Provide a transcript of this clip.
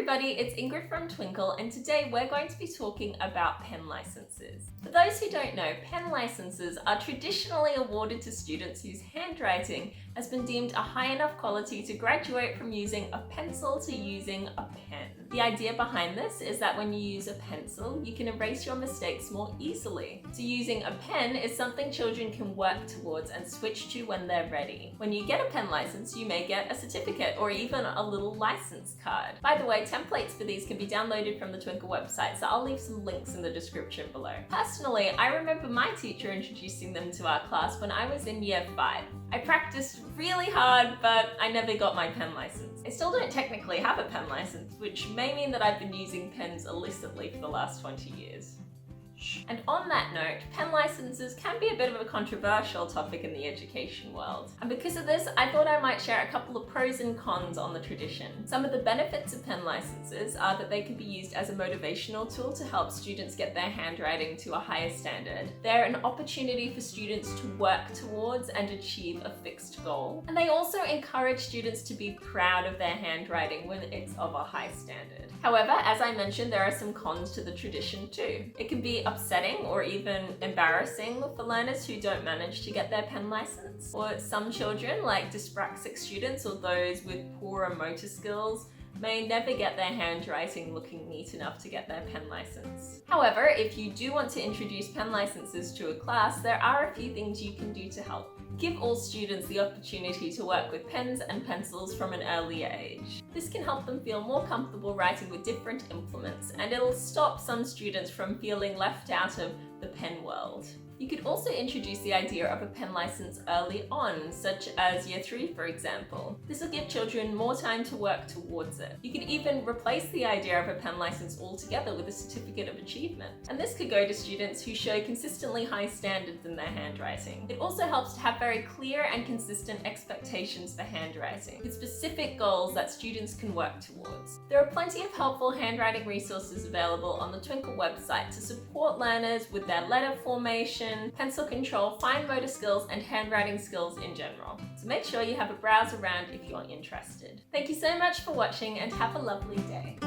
everybody, it's Ingrid from Twinkl, and today we're going to be talking about pen licenses. For those who don't know, pen licenses are traditionally awarded to students whose handwriting has been deemed a high enough quality to graduate from using a pencil to using a pen. The idea behind this is that when you use a pencil, you can erase your mistakes more easily. So using a pen is something children can work towards and switch to when they're ready. When you get a pen license, you may get a certificate or even a little license card. By the way, templates for these can be downloaded from the Twinkl website, so I'll leave some links in the description below. Personally, I remember my teacher introducing them to our class when I was in year 5. I practiced really hard, but I never got my pen license. I still don't technically have a pen license, which may mean that I've been using pens illicitly for the last 20 years. And on that note, pen licenses can be a bit of a controversial topic in the education world. And because of this, I thought I might share a couple of pros and cons on the tradition. Some of the benefits of pen licenses are that they can be used as a motivational tool to help students get their handwriting to a higher standard. They're an opportunity for students to work towards and achieve a fixed goal. And they also encourage students to be proud of their handwriting when it's of a high standard. However, as I mentioned, there are some cons to the tradition too. It can be upsetting or even embarrassing for learners who don't manage to get their pen license. Or some children, like dyspraxic students or those with poorer motor skills, may never get their handwriting looking neat enough to get their pen license. However, if you do want to introduce pen licenses to a class, there are a few things you can do to help. Give all students the opportunity to work with pens and pencils from an early age. This can help them feel more comfortable writing with different implements, and it'll stop some students from feeling left out of the pen world. You could also introduce the idea of a pen license early on, such as year 3, for example. This will give children more time to work towards it. You could even replace the idea of a pen license altogether with a certificate of achievement. And this could go to students who show consistently high standards in their handwriting. It also helps to have very clear and consistent expectations for handwriting, with specific goals that students can work towards. There are plenty of helpful handwriting resources available on the Twinkl website to support learners with their letter formation, pencil control, fine motor skills, and handwriting skills in general. So make sure you have a browse around if you're interested. Thank you so much for watching and have a lovely day.